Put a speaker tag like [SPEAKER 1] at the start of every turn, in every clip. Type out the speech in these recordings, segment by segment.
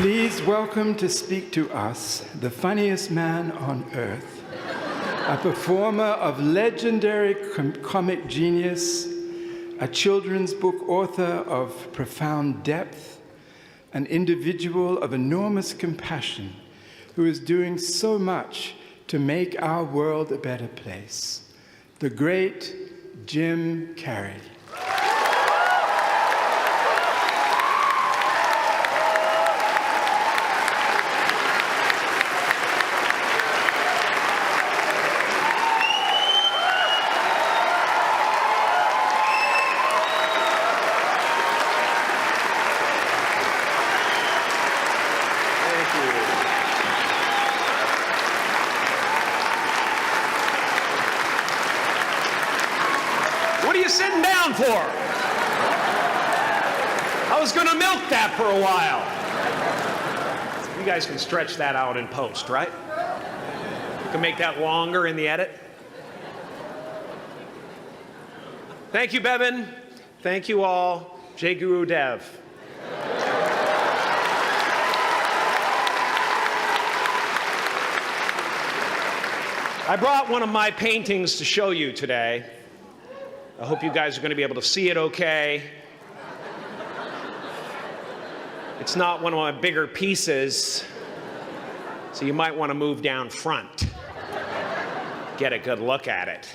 [SPEAKER 1] Please welcome to speak to us the funniest man on earth, a performer of legendary comic genius, a children's book author of profound depth, an individual of enormous compassion who is doing so much to make our world a better place, the great Jim Carrey.
[SPEAKER 2] What are you sitting down for? I was going to milk that for a while. You guys can stretch that out in post, right? You can make that longer in the edit. Thank you, Bevin. Thank you all. Jai Guru Dev. I brought one of my paintings to show you today. I hope you guys are going to be able to see it okay. It's not one of my bigger pieces, so you might want to move down front. Get a good look at it.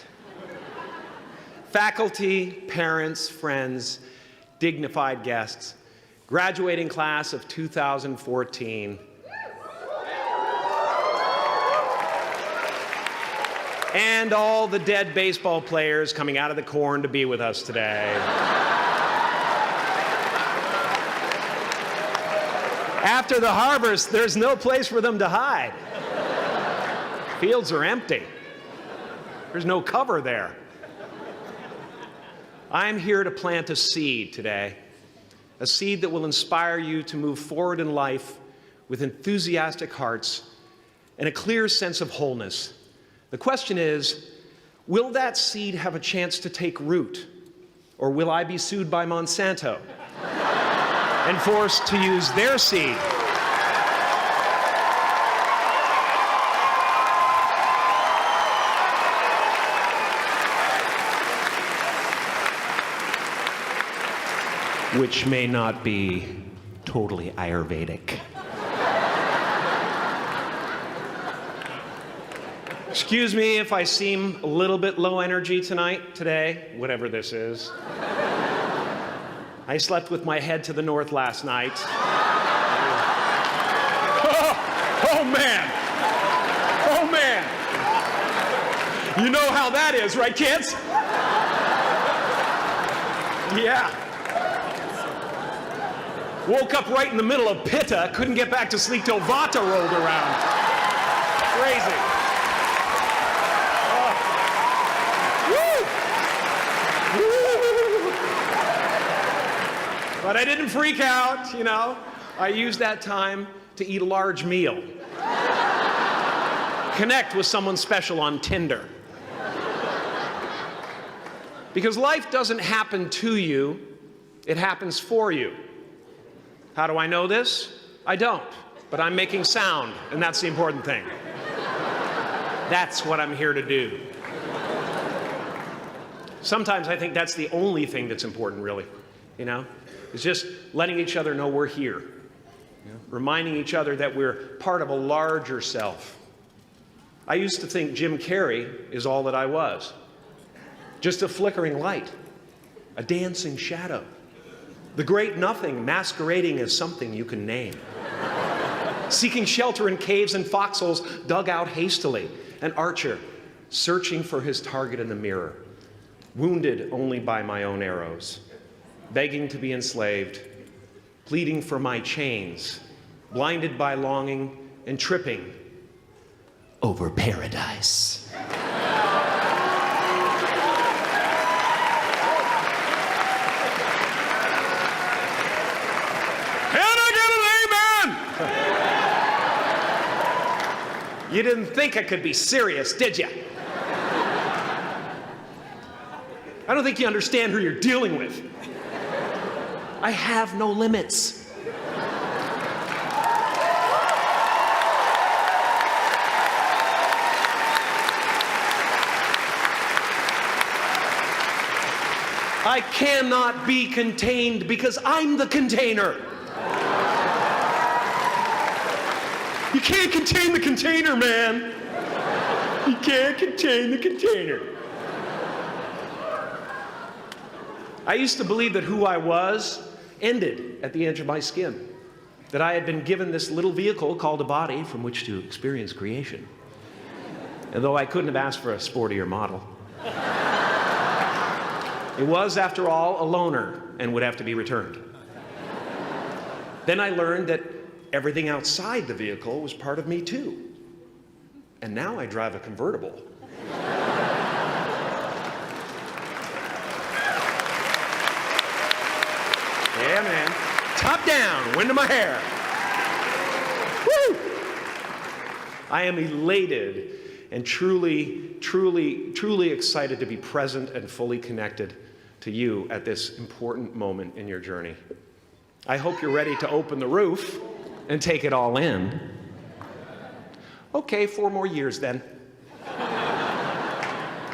[SPEAKER 2] Faculty, parents, friends, dignified guests, graduating class of 2014. And all the dead baseball players coming out of the corn to be with us today. After the harvest, there's no place for them to hide. Fields are empty. There's no cover there. I'm here to plant a seed today, a seed that will inspire you to move forward in life with enthusiastic hearts and a clear sense of wholeness. The question is, will that seed have a chance to take root? Or will I be sued by Monsanto and forced to use their seed? Which may not be totally Ayurvedic. Excuse me if I seem a little bit low energy today, whatever this is. I slept with my head to the north last night. Oh man! Oh man! You know how that is, right, kids? Yeah. Woke up right in the middle of Pitta, couldn't get back to sleep till Vata rolled around. Crazy. But I didn't freak out, you know. I used that time to eat a large meal. Connect with someone special on Tinder. Because life doesn't happen to you, it happens for you. How do I know this? I don't, but I'm making sound, and that's the important thing. That's what I'm here to do. Sometimes I think that's the only thing that's important, really, you know? It's just letting each other know we're here. Reminding each other that we're part of a larger self. I used to think Jim Carrey is all that I was. Just a flickering light, a dancing shadow, the great nothing masquerading as something you can name. Seeking shelter in caves and foxholes dug out hastily, an archer searching for his target in the mirror, wounded only by my own arrows. Begging to be enslaved, pleading for my chains, blinded by longing and tripping over paradise. Can I get an amen? You didn't think I could be serious, did you? I don't think you understand who you're dealing with. I have no limits. I cannot be contained because I'm the container. You can't contain the container, man. You can't contain the container. I used to believe that who I was ended at the edge of my skin, that I had been given this little vehicle called a body from which to experience creation. And though I couldn't have asked for a sportier model, it was, after all, a loaner and would have to be returned. Then I learned that everything outside the vehicle was part of me too. And now I drive a convertible. Yeah, man. Top down, wind in my hair. Woo! I am elated and truly, truly, truly excited to be present and fully connected to you at this important moment in your journey. I hope you're ready to open the roof and take it all in. Okay, 4 more years then.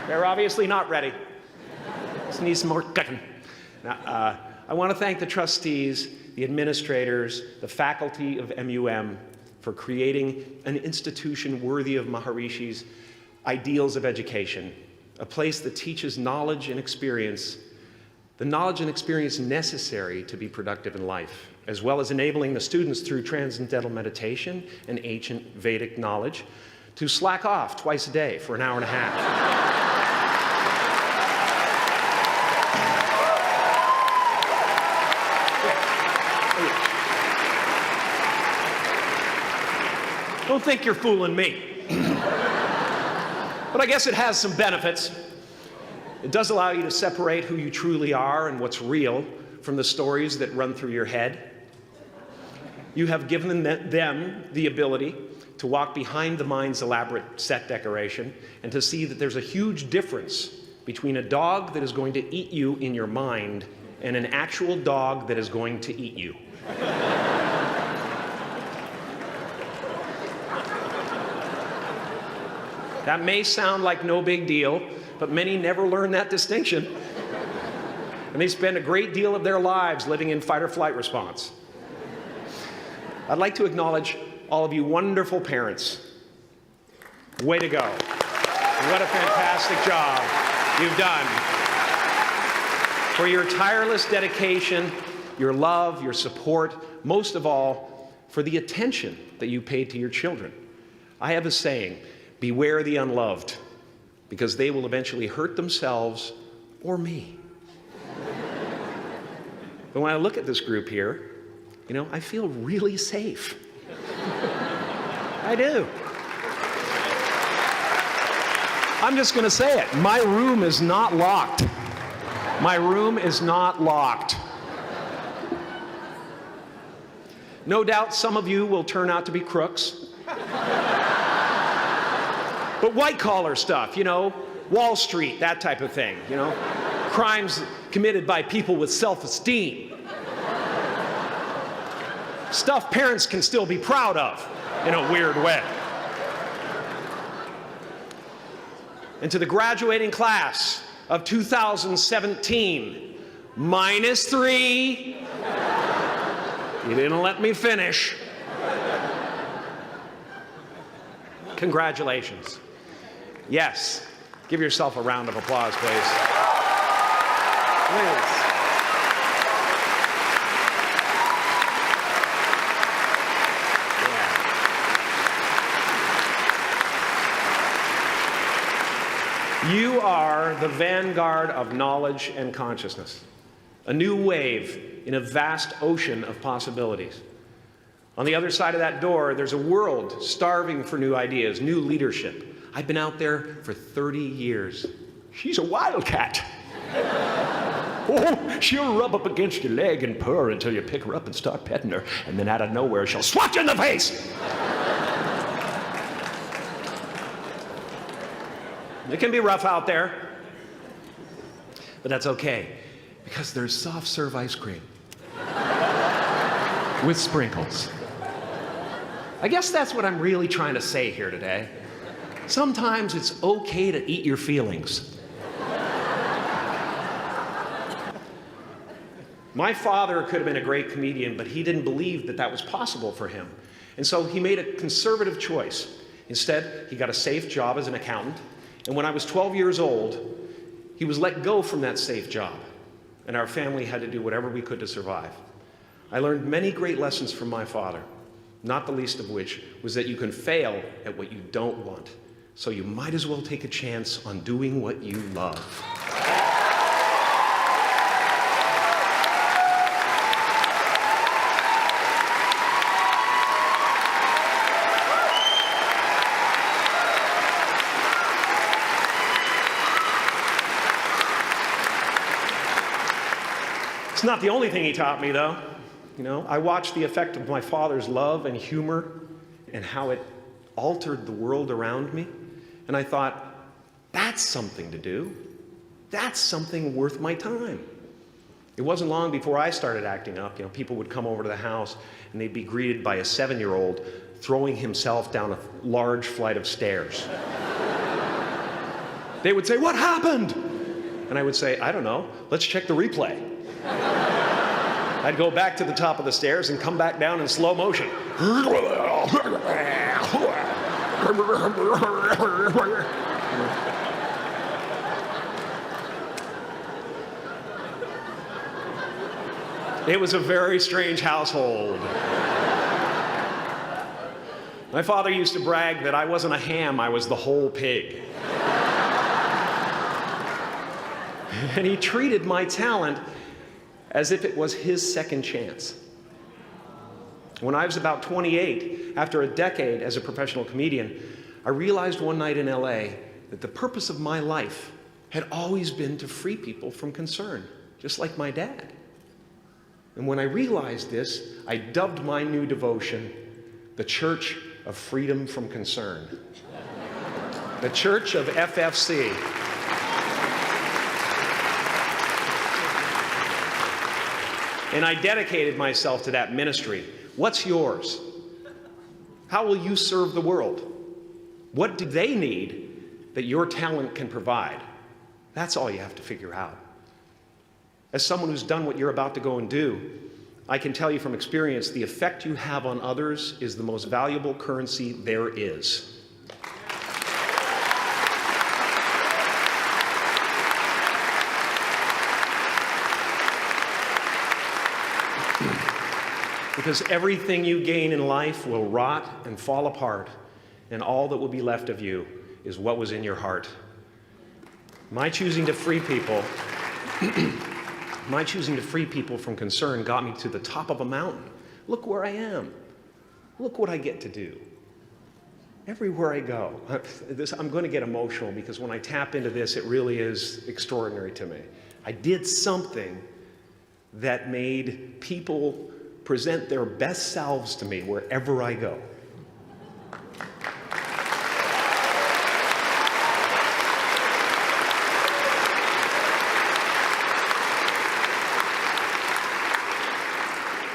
[SPEAKER 2] They're obviously not ready. Just need some more cooking. Now, I want to thank the trustees, the administrators, the faculty of MUM for creating an institution worthy of Maharishi's ideals of education, a place that teaches knowledge and experience, the knowledge and experience necessary to be productive in life, as well as enabling the students through transcendental meditation and ancient Vedic knowledge to slack off twice a day for an hour and a half. Don't think you're fooling me. But I guess it has some benefits. It does allow you to separate who you truly are and what's real from the stories that run through your head. You have given them the ability to walk behind the mind's elaborate set decoration and to see that there's a huge difference between a dog that is going to eat you in your mind and an actual dog that is going to eat you. That may sound like no big deal, but many never learn that distinction. And they spend a great deal of their lives living in fight or flight response. I'd like to acknowledge all of you wonderful parents. Way to go. What a fantastic job you've done. For your tireless dedication, your love, your support, most of all, for the attention that you paid to your children. I have a saying, beware the unloved, because they will eventually hurt themselves or me. But when I look at this group here, you know, I feel really safe. I do. I'm just going to say it. My room is not locked. My room is not locked. No doubt some of you will turn out to be crooks. But white-collar stuff, you know, Wall Street, that type of thing, you know, crimes committed by people with self-esteem. Stuff parents can still be proud of in a weird way. And to the graduating class of 2017, -3. You didn't let me finish. Congratulations. Yes. Give yourself a round of applause, please. Please. Yeah. You are the vanguard of knowledge and consciousness, a new wave in a vast ocean of possibilities. On the other side of that door, there's a world starving for new ideas, new leadership. I've been out there for 30 years. She's a wildcat. Oh, she'll rub up against your leg and purr until you pick her up and start petting her, and then out of nowhere, she'll swat you in the face. It can be rough out there, but that's okay, because there's soft serve ice cream with sprinkles. I guess that's what I'm really trying to say here today. Sometimes it's okay to eat your feelings. My father could have been a great comedian, but he didn't believe that that was possible for him. And so he made a conservative choice. Instead, he got a safe job as an accountant. And when I was 12 years old, he was let go from that safe job. And our family had to do whatever we could to survive. I learned many great lessons from my father, not the least of which was that you can fail at what you don't want. So you might as well take a chance on doing what you love. It's not the only thing he taught me, though. You know, I watched the effect of my father's love and humor and how it altered the world around me. And I thought, that's something to do. That's something worth my time. It wasn't long before I started acting up. You know, people would come over to the house and they'd be greeted by a 7-year-old throwing himself down a large flight of stairs. They would say, "What happened?" And I would say, "I don't know. Let's check the replay." I'd go back to the top of the stairs and come back down in slow motion. It was a very strange household. My father used to brag that I wasn't a ham, I was the whole pig. And he treated my talent as if it was his second chance. When I was about 28, after a decade as a professional comedian, I realized one night in LA that the purpose of my life had always been to free people from concern, just like my dad. And when I realized this, I dubbed my new devotion the Church of Freedom from Concern. The Church of FFC. And I dedicated myself to that ministry. What's yours? How will you serve the world? What do they need that your talent can provide? That's all you have to figure out. As someone who's done what you're about to go and do, I can tell you from experience, the effect you have on others is the most valuable currency there is. Because everything you gain in life will rot and fall apart, and all that will be left of you is what was in your heart. My choosing to free people, from concern got me to the top of a mountain. Look where I am. Look what I get to do. Everywhere I go. I'm going to get emotional because when I tap into this, it really is extraordinary to me. I did something that made people present their best selves to me wherever I go.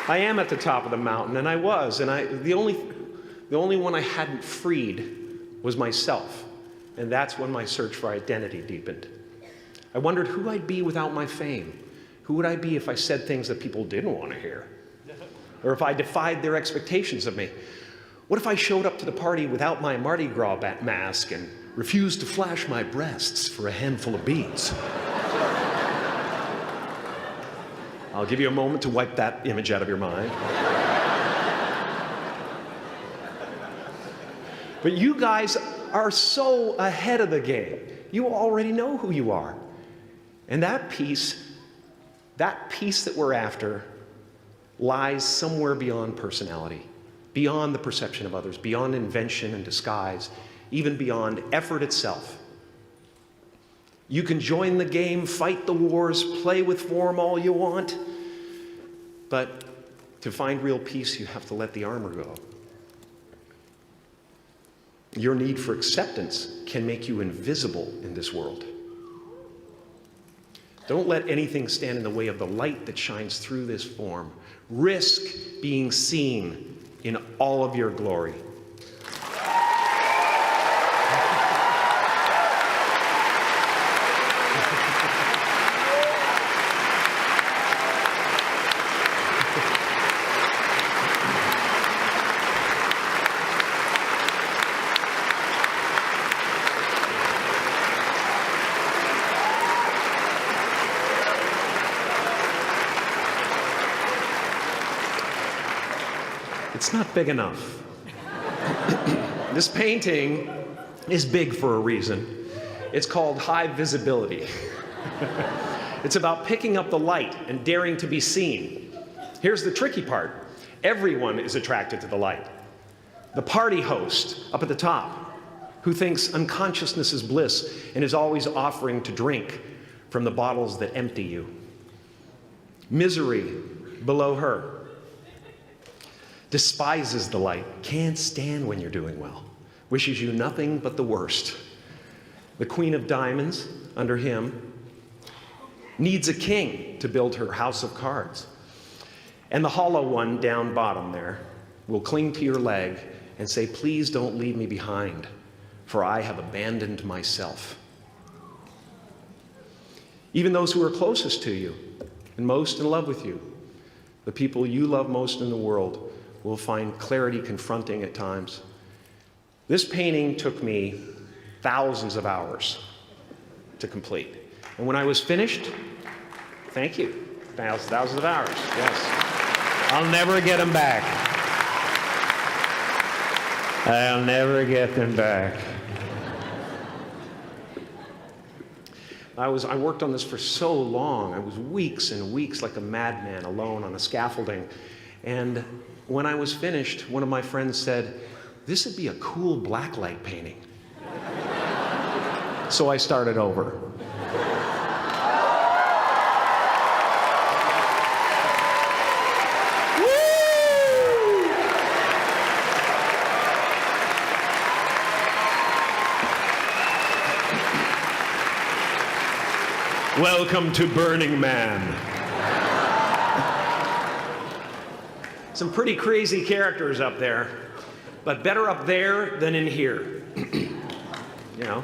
[SPEAKER 2] I am at the top of the mountain, and I was, and the only one I hadn't freed was myself, and that's when my search for identity deepened. I wondered who I'd be without my fame. Who would I be if I said things that people didn't want to hear? Or if I defied their expectations of me? What if I showed up to the party without my Mardi Gras mask and refused to flash my breasts for a handful of beads? I'll give you a moment to wipe that image out of your mind. But you guys are so ahead of the game. You already know who you are. And that peace that we're after lies somewhere beyond personality, beyond the perception of others, beyond invention and disguise, even beyond effort itself. You can join the game, fight the wars, play with form all you want, but to find real peace, you have to let the armor go. Your need for acceptance can make you invisible in this world. Don't let anything stand in the way of the light that shines through this form. Risk being seen in all of your glory. It's not big enough. This painting is big for a reason. It's called high visibility. It's about picking up the light and daring to be seen. Here's the tricky part. Everyone is attracted to the light. The party host up at the top, who thinks unconsciousness is bliss and is always offering to drink from the bottles that empty you. Misery below her. Despises the light, can't stand when you're doing well, wishes you nothing but the worst. The Queen of Diamonds, under him, needs a king to build her house of cards. And the hollow one down bottom there will cling to your leg and say, please don't leave me behind, for I have abandoned myself. Even those who are closest to you and most in love with you, the people you love most in the world, will find clarity confronting at times. This painting took me thousands of hours to complete. And when I was finished, thank you, thousands of hours, yes. I'll never get them back. I'll never get them back. I worked on this for so long. I was weeks and weeks like a madman alone on a scaffolding. And when I was finished, one of my friends said, this would be a cool blacklight painting. So I started over. Welcome to Burning Man. Some pretty crazy characters up there, but better up there than in here. You know,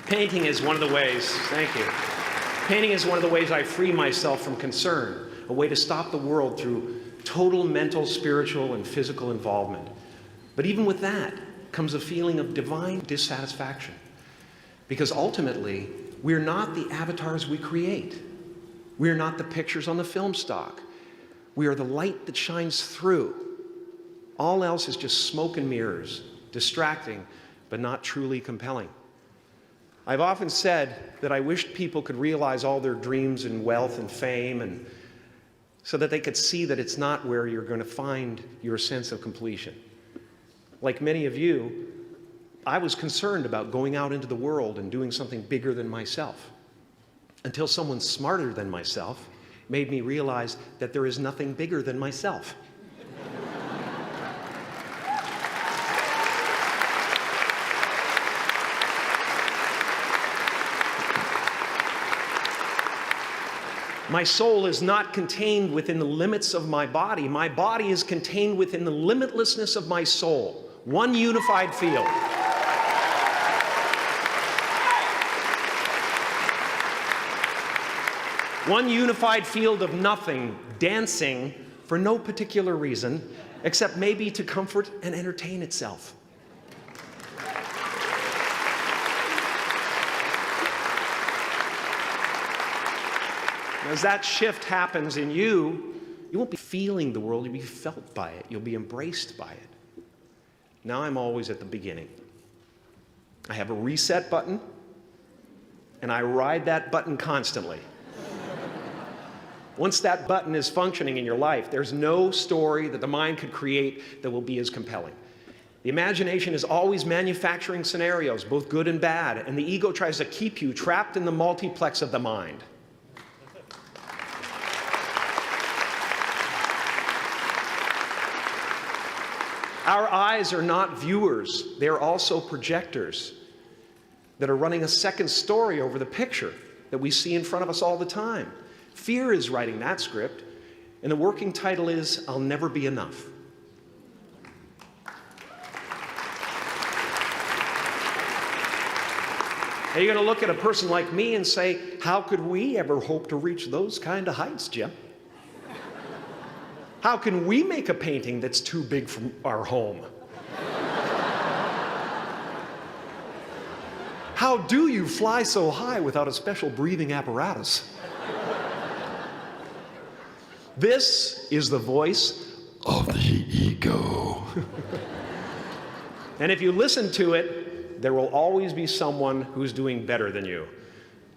[SPEAKER 2] painting is one of the ways, thank you. Painting is one of the ways I free myself from concern, a way to stop the world through total mental, spiritual, and physical involvement. But even with that comes a feeling of divine dissatisfaction, because ultimately, we're not the avatars we create. We're not the pictures on the film stock. We are the light that shines through. All else is just smoke and mirrors, distracting, but not truly compelling. I've often said that I wished people could realize all their dreams and wealth and fame, and so that they could see that it's not where you're going to find your sense of completion. Like many of you, I was concerned about going out into the world and doing something bigger than myself, until someone smarter than myself made me realize that there is nothing bigger than myself. My soul is not contained within the limits of my body. My body is contained within the limitlessness of my soul, one unified field. One unified field of nothing, dancing for no particular reason, except maybe to comfort and entertain itself. As that shift happens in you, you won't be feeling the world, you'll be felt by it, you'll be embraced by it. Now I'm always at the beginning. I have a reset button, and I ride that button constantly. Once that button is functioning in your life, there's no story that the mind could create that will be as compelling. The imagination is always manufacturing scenarios, both good and bad, and the ego tries to keep you trapped in the multiplex of the mind. Our eyes are not viewers, they're also projectors that are running a second story over the picture that we see in front of us all the time. Fear is writing that script, and the working title is, I'll Never Be Enough. Are you going to look at a person like me and say, how could we ever hope to reach those kind of heights, Jim? How can we make a painting that's too big for our home? How do you fly so high without a special breathing apparatus? This is the voice
[SPEAKER 1] of the ego.
[SPEAKER 2] And if you listen to it, there will always be someone who's doing better than you.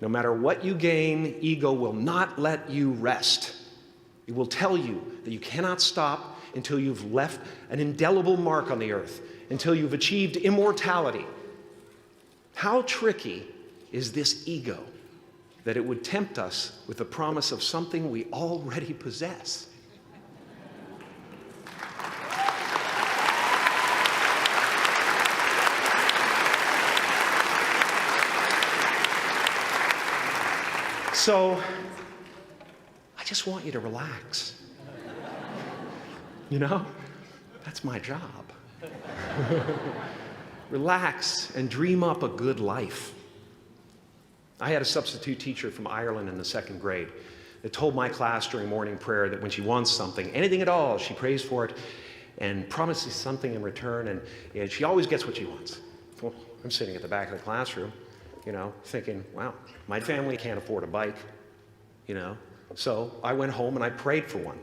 [SPEAKER 2] No matter what you gain, ego will not let you rest. It will tell you that you cannot stop until you've left an indelible mark on the earth, until you've achieved immortality. How tricky is this ego that it would tempt us with the promise of something we already possess? So, I just want you to relax. You know, that's my job. Relax and dream up a good life. I had a substitute teacher from Ireland in the 2nd grade that told my class during morning prayer that when she wants something, anything at all, she prays for it and promises something in return, and she always gets what she wants. Well, I'm sitting at the back of the classroom, you know, thinking, wow, my family can't afford a bike, you know. So I went home and I prayed for one.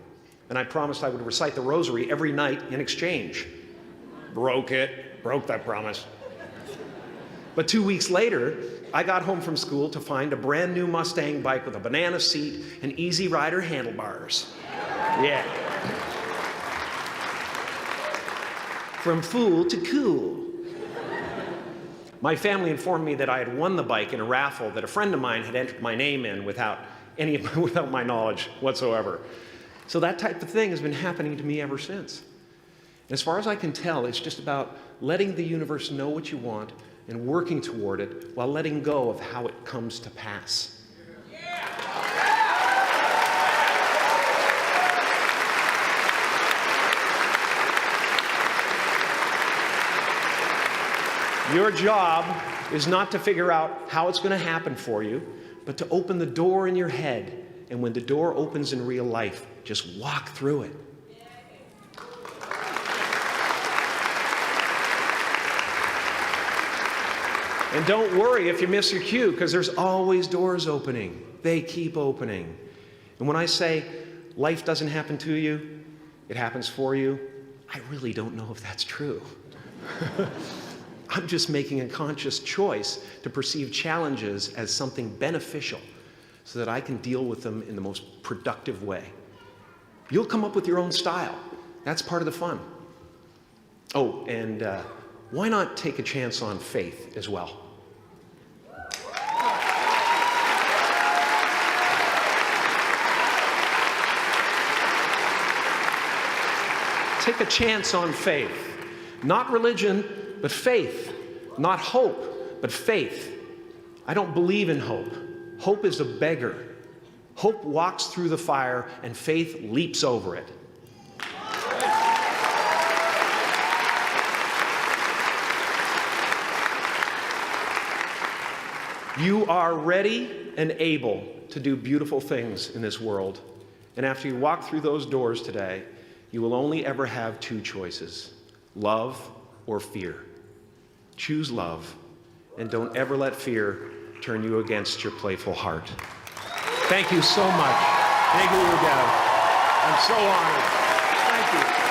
[SPEAKER 2] And I promised I would recite the rosary every night in exchange. Broke that promise. But 2 weeks later, I got home from school to find a brand new Mustang bike with a banana seat and Easy Rider handlebars. Yeah. From fool to cool. My family informed me that I had won the bike in a raffle that a friend of mine had entered my name in without my knowledge whatsoever. So that type of thing has been happening to me ever since. As far as I can tell, it's just about letting the universe know what you want and working toward it while letting go of how it comes to pass. Your job is not to figure out how it's going to happen for you, but to open the door in your head. And when the door opens in real life, just walk through it. And don't worry if you miss your cue, because there's always doors opening. They keep opening. And when I say life doesn't happen to you, it happens for you, I really don't know if that's true. I'm just making a conscious choice to perceive challenges as something beneficial so that I can deal with them in the most productive way. You'll come up with your own style. That's part of the fun. Oh, and why not take a chance on faith as well? Take a chance on faith. Not religion, but faith. Not hope, but faith. I don't believe in hope. Hope is a beggar. Hope walks through the fire, and faith leaps over it. You are ready and able to do beautiful things in this world. And after you walk through those doors today, you will only ever have two choices: love or fear. Choose love, and don't ever let fear turn you against your playful heart. Thank you so much. Thank you, Udell. I'm so honored. Thank you.